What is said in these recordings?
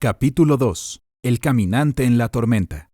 Capítulo 2. El caminante en la tormenta.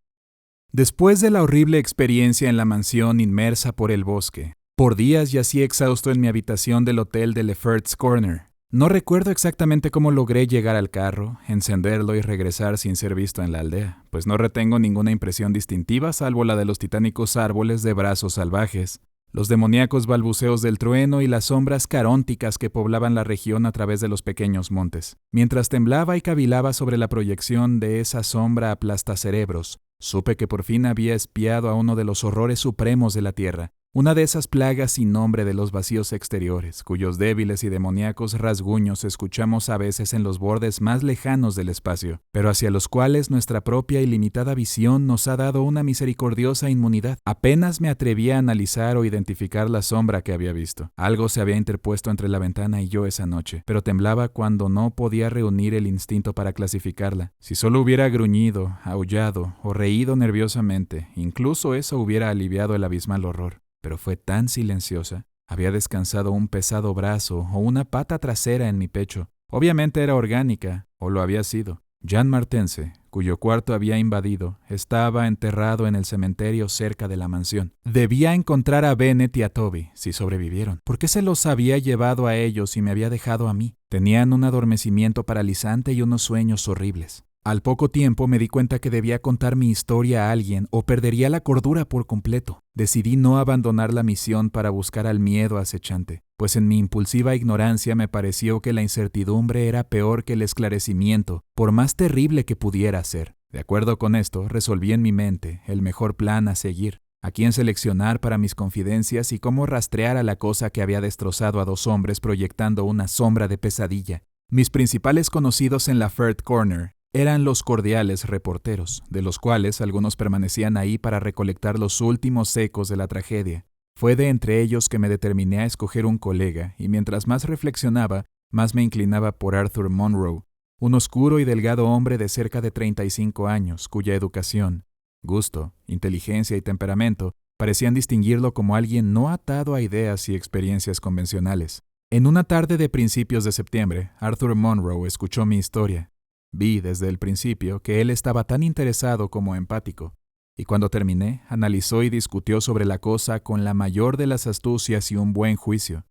Después de la horrible experiencia en la mansión inmersa por el bosque, por días yací exhausto en mi habitación del hotel de Lefferts Corner. No recuerdo exactamente cómo logré llegar al carro, encenderlo y regresar sin ser visto en la aldea, pues no retengo ninguna impresión distintiva salvo la de los titánicos árboles de brazos salvajes, los demoníacos balbuceos del trueno y las sombras carónticas que poblaban la región a través de los pequeños montes. Mientras temblaba y cavilaba sobre la proyección de esa sombra aplastacerebros, supe que por fin había espiado a uno de los horrores supremos de la tierra, una de esas plagas sin nombre de los vacíos exteriores, cuyos débiles y demoníacos rasguños escuchamos a veces en los bordes más lejanos del espacio, pero hacia los cuales nuestra propia y limitada visión nos ha dado una misericordiosa inmunidad. Apenas me atrevía a analizar o identificar la sombra que había visto. Algo se había interpuesto entre la ventana y yo esa noche, pero temblaba cuando no podía reunir el instinto para clasificarla. Si solo hubiera gruñido, aullado o reído nerviosamente, incluso eso hubiera aliviado el abismal horror. Pero fue tan silenciosa. Había descansado un pesado brazo o una pata trasera en mi pecho. Obviamente era orgánica, o lo había sido. Jean Martense, cuyo cuarto había invadido, estaba enterrado en el cementerio cerca de la mansión. Debía encontrar a Bennett y a Toby, si sobrevivieron. ¿Por qué se los había llevado a ellos y me había dejado a mí? Tenían un adormecimiento paralizante y unos sueños horribles. Al poco tiempo me di cuenta que debía contar mi historia a alguien o perdería la cordura por completo. Decidí no abandonar la misión para buscar al miedo acechante, pues en mi impulsiva ignorancia me pareció que la incertidumbre era peor que el esclarecimiento, por más terrible que pudiera ser. De acuerdo con esto, resolví en mi mente el mejor plan a seguir, a quién seleccionar para mis confidencias y cómo rastrear a la cosa que había destrozado a dos hombres proyectando una sombra de pesadilla. Mis principales conocidos en Lefferts Corner eran los cordiales reporteros, de los cuales algunos permanecían ahí para recolectar los últimos ecos de la tragedia. Fue de entre ellos que me determiné a escoger un colega, y mientras más reflexionaba, más me inclinaba por Arthur Monroe, un oscuro y delgado hombre de cerca de 35 años, cuya educación, gusto, inteligencia y temperamento parecían distinguirlo como alguien no atado a ideas y experiencias convencionales. En una tarde de principios de septiembre, Arthur Monroe escuchó mi historia. Vi desde el principio que él estaba tan interesado como empático, y cuando terminé, analizó y discutió sobre la cosa con la mayor de las astucias y un buen juicio.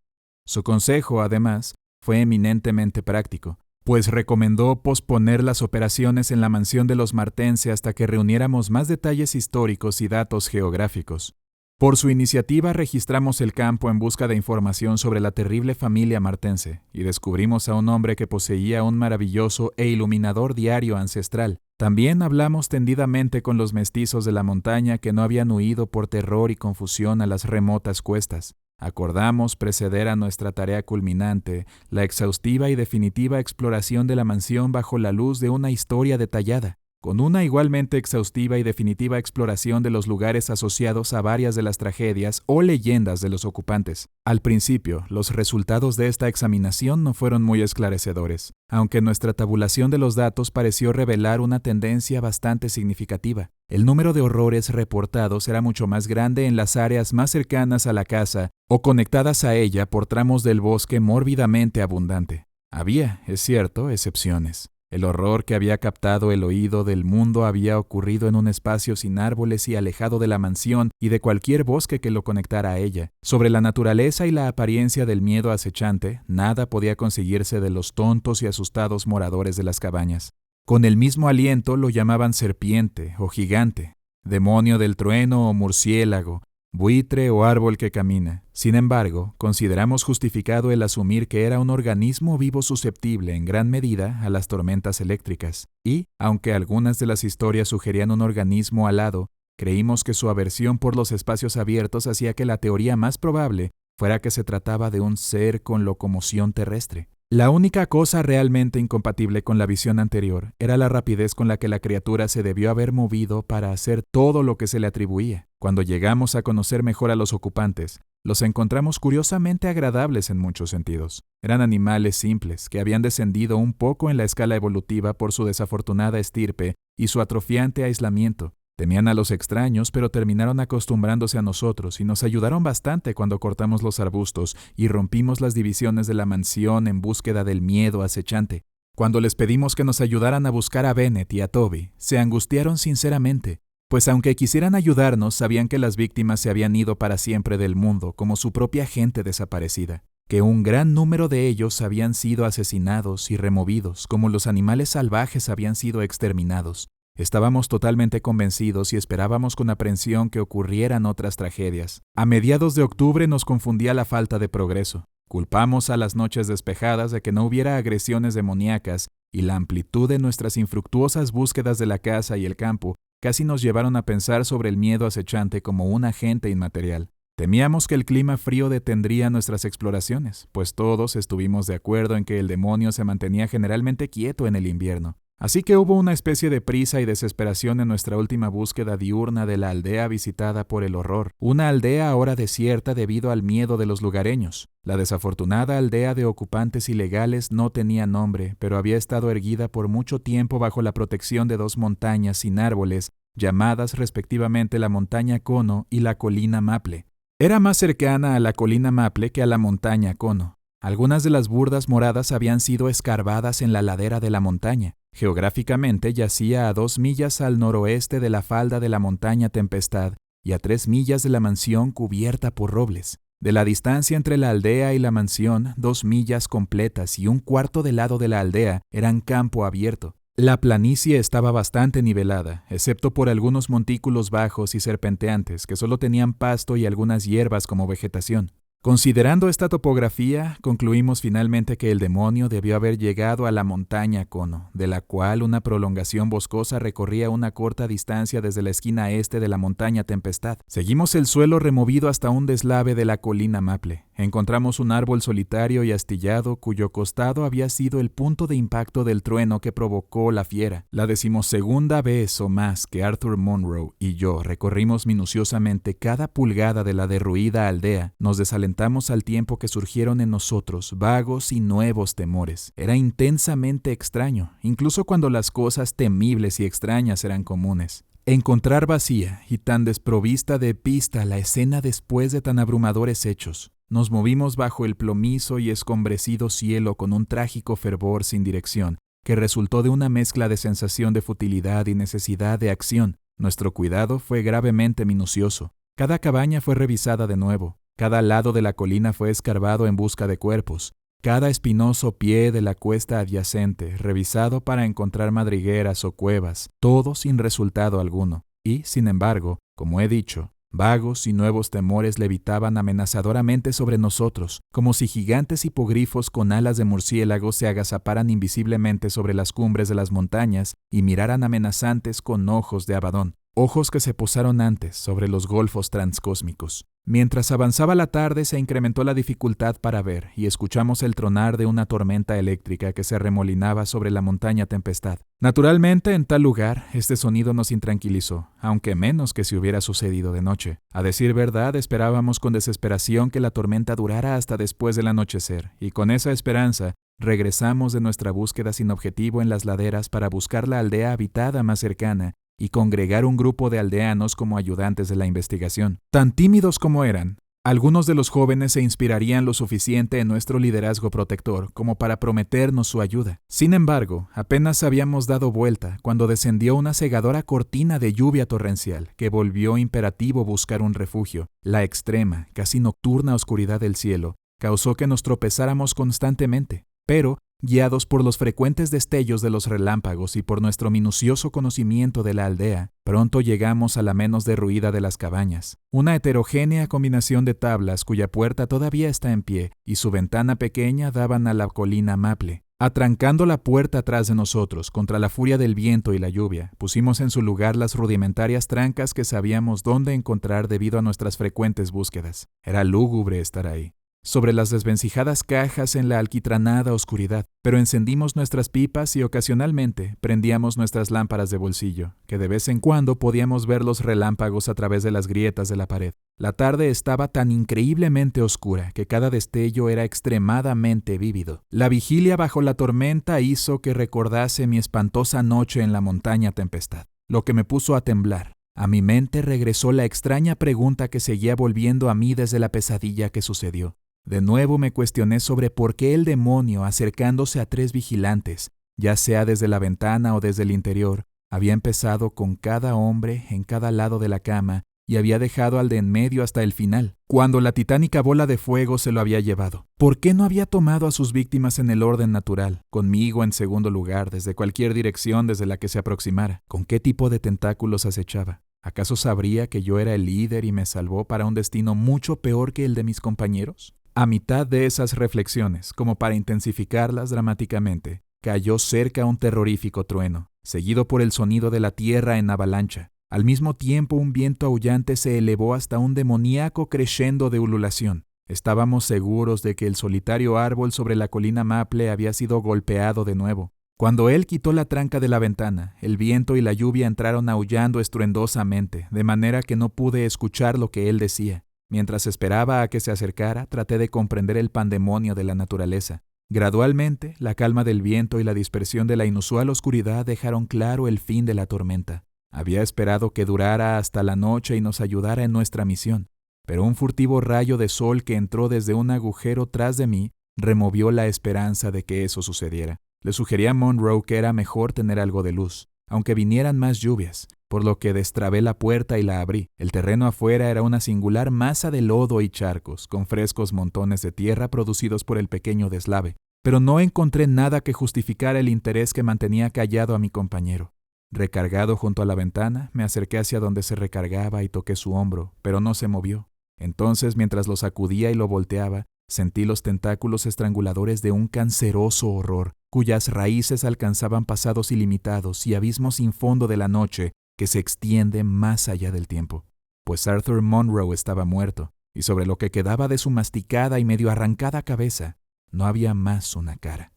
Su consejo, además, fue eminentemente práctico, pues recomendó posponer las operaciones en la mansión de los Martense hasta que reuniéramos más detalles históricos y datos geográficos. Por su iniciativa registramos el campo en busca de información sobre la terrible familia Martense y descubrimos a un hombre que poseía un maravilloso e iluminador diario ancestral. También hablamos tendidamente con los mestizos de la montaña que no habían huido por terror y confusión a las remotas cuestas. Acordamos preceder a nuestra tarea culminante, la exhaustiva y definitiva exploración de la mansión bajo la luz de una historia detallada, con una igualmente exhaustiva y definitiva exploración de los lugares asociados a varias de las tragedias o leyendas de los ocupantes. Al principio, los resultados de esta examinación no fueron muy esclarecedores, aunque nuestra tabulación de los datos pareció revelar una tendencia bastante significativa. El número de horrores reportados era mucho más grande en las áreas más cercanas a la casa o conectadas a ella por tramos del bosque mórbidamente abundante. Había, es cierto, excepciones. El horror que había captado el oído del mundo había ocurrido en un espacio sin árboles y alejado de la mansión y de cualquier bosque que lo conectara a ella. Sobre la naturaleza y la apariencia del miedo acechante, nada podía conseguirse de los tontos y asustados moradores de las cabañas. Con el mismo aliento lo llamaban serpiente o gigante, demonio del trueno o murciélago, buitre o árbol que camina. Sin embargo, consideramos justificado el asumir que era un organismo vivo susceptible en gran medida a las tormentas eléctricas, y, aunque algunas de las historias sugerían un organismo alado, creímos que su aversión por los espacios abiertos hacía que la teoría más probable fuera que se trataba de un ser con locomoción terrestre. La única cosa realmente incompatible con la visión anterior era la rapidez con la que la criatura se debió haber movido para hacer todo lo que se le atribuía. Cuando llegamos a conocer mejor a los ocupantes, los encontramos curiosamente agradables en muchos sentidos. Eran animales simples que habían descendido un poco en la escala evolutiva por su desafortunada estirpe y su atrofiante aislamiento. Temían a los extraños, pero terminaron acostumbrándose a nosotros y nos ayudaron bastante cuando cortamos los arbustos y rompimos las divisiones de la mansión en búsqueda del miedo acechante. Cuando les pedimos que nos ayudaran a buscar a Bennett y a Toby, se angustiaron sinceramente, pues aunque quisieran ayudarnos, sabían que las víctimas se habían ido para siempre del mundo como su propia gente desaparecida, que un gran número de ellos habían sido asesinados y removidos, como los animales salvajes habían sido exterminados. Estábamos totalmente convencidos y esperábamos con aprensión que ocurrieran otras tragedias. A mediados de octubre nos confundía la falta de progreso. Culpamos a las noches despejadas de que no hubiera agresiones demoníacas y la amplitud de nuestras infructuosas búsquedas de la casa y el campo casi nos llevaron a pensar sobre el miedo acechante como un agente inmaterial. Temíamos que el clima frío detendría nuestras exploraciones, pues todos estuvimos de acuerdo en que el demonio se mantenía generalmente quieto en el invierno. Así que hubo una especie de prisa y desesperación en nuestra última búsqueda diurna de la aldea visitada por el horror, una aldea ahora desierta debido al miedo de los lugareños. La desafortunada aldea de ocupantes ilegales no tenía nombre, pero había estado erguida por mucho tiempo bajo la protección de dos montañas sin árboles, llamadas respectivamente la montaña Cono y la colina Maple. Era más cercana a la colina Maple que a la montaña Cono. Algunas de las burdas moradas habían sido escarbadas en la ladera de la montaña. Geográficamente yacía a 2 millas al noroeste de la falda de la montaña Tempestad y a 3 millas de la mansión cubierta por robles. De la distancia entre la aldea y la mansión, 2 millas completas y un cuarto del lado de la aldea eran campo abierto. La planicie estaba bastante nivelada, excepto por algunos montículos bajos y serpenteantes que solo tenían pasto y algunas hierbas como vegetación. Considerando esta topografía, concluimos finalmente que el demonio debió haber llegado a la montaña Cono, de la cual una prolongación boscosa recorría una corta distancia desde la esquina este de la montaña Tempestad. Seguimos el suelo removido hasta un deslave de la colina Maple. Encontramos un árbol solitario y astillado cuyo costado había sido el punto de impacto del trueno que provocó la fiera. La 12ª vez o más que Arthur Monroe y yo recorrimos minuciosamente cada pulgada de la derruida aldea, nos desalentamos al tiempo que surgieron en nosotros vagos y nuevos temores. Era intensamente extraño, incluso cuando las cosas temibles y extrañas eran comunes. Encontrar vacía y tan desprovista de pista la escena después de tan abrumadores hechos. Nos movimos bajo el plomizo y escombrecido cielo con un trágico fervor sin dirección, que resultó de una mezcla de sensación de futilidad y necesidad de acción. Nuestro cuidado fue gravemente minucioso. Cada cabaña fue revisada de nuevo. Cada lado de la colina fue escarbado en busca de cuerpos. Cada espinoso pie de la cuesta adyacente, revisado para encontrar madrigueras o cuevas, todo sin resultado alguno. Y, sin embargo, como he dicho, vagos y nuevos temores levitaban amenazadoramente sobre nosotros, como si gigantes hipogrifos con alas de murciélago se agazaparan invisiblemente sobre las cumbres de las montañas y miraran amenazantes con ojos de Abadón, ojos que se posaron antes sobre los golfos transcósmicos. Mientras avanzaba la tarde se incrementó la dificultad para ver y escuchamos el tronar de una tormenta eléctrica que se remolinaba sobre la montaña Tempestad. Naturalmente, en tal lugar, este sonido nos intranquilizó, aunque menos que si hubiera sucedido de noche. A decir verdad, esperábamos con desesperación que la tormenta durara hasta después del anochecer, y con esa esperanza, regresamos de nuestra búsqueda sin objetivo en las laderas para buscar la aldea habitada más cercana y congregar un grupo de aldeanos como ayudantes de la investigación. Tan tímidos como eran, algunos de los jóvenes se inspirarían lo suficiente en nuestro liderazgo protector como para prometernos su ayuda. Sin embargo, apenas habíamos dado vuelta cuando descendió una cegadora cortina de lluvia torrencial que volvió imperativo buscar un refugio. La extrema, casi nocturna oscuridad del cielo causó que nos tropezáramos constantemente, pero guiados por los frecuentes destellos de los relámpagos y por nuestro minucioso conocimiento de la aldea, pronto llegamos a la menos derruida de las cabañas, una heterogénea combinación de tablas cuya puerta todavía está en pie y su ventana pequeña daban a la colina Maple. Atrancando la puerta atrás de nosotros contra la furia del viento y la lluvia, pusimos en su lugar las rudimentarias trancas que sabíamos dónde encontrar debido a nuestras frecuentes búsquedas. Era lúgubre estar ahí, sobre las desvencijadas cajas en la alquitranada oscuridad, pero encendimos nuestras pipas y ocasionalmente prendíamos nuestras lámparas de bolsillo, que de vez en cuando podíamos ver los relámpagos a través de las grietas de la pared. La tarde estaba tan increíblemente oscura que cada destello era extremadamente vívido. La vigilia bajo la tormenta hizo que recordase mi espantosa noche en la montaña Tempestad, lo que me puso a temblar. A mi mente regresó la extraña pregunta que seguía volviendo a mí desde la pesadilla que sucedió. De nuevo me cuestioné sobre por qué el demonio, acercándose a 3 vigilantes, ya sea desde la ventana o desde el interior. Había empezado con cada hombre en cada lado de la cama y había dejado al de en medio hasta el final, cuando la titánica bola de fuego se lo había llevado. ¿Por qué no había tomado a sus víctimas en el orden natural, conmigo en segundo lugar, desde cualquier dirección desde la que se aproximara? ¿Con qué tipo de tentáculos acechaba? ¿Acaso sabría que yo era el líder y me salvó para un destino mucho peor que el de mis compañeros? A mitad de esas reflexiones, como para intensificarlas dramáticamente, cayó cerca un terrorífico trueno, seguido por el sonido de la tierra en avalancha. Al mismo tiempo, un viento aullante se elevó hasta un demoníaco crescendo de ululación. Estábamos seguros de que el solitario árbol sobre la colina Maple había sido golpeado de nuevo. Cuando él quitó la tranca de la ventana, el viento y la lluvia entraron aullando estruendosamente, de manera que no pude escuchar lo que él decía. Mientras esperaba a que se acercara, traté de comprender el pandemonio de la naturaleza. Gradualmente, la calma del viento y la dispersión de la inusual oscuridad dejaron claro el fin de la tormenta. Había esperado que durara hasta la noche y nos ayudara en nuestra misión, pero un furtivo rayo de sol que entró desde un agujero tras de mí removió la esperanza de que eso sucediera. Le sugerí a Monroe que era mejor tener algo de luz, aunque vinieran más lluvias, por lo que destrabé la puerta y la abrí. El terreno afuera era una singular masa de lodo y charcos, con frescos montones de tierra producidos por el pequeño deslave, pero no encontré nada que justificara el interés que mantenía callado a mi compañero. Recargado junto a la ventana, me acerqué hacia donde se recargaba y toqué su hombro, pero no se movió. Entonces, mientras lo sacudía y lo volteaba, sentí los tentáculos estranguladores de un canceroso horror, cuyas raíces alcanzaban pasados ilimitados y abismos sin fondo de la noche que se extiende más allá del tiempo. Pues Arthur Monroe estaba muerto, y sobre lo que quedaba de su masticada y medio arrancada cabeza, no había más una cara.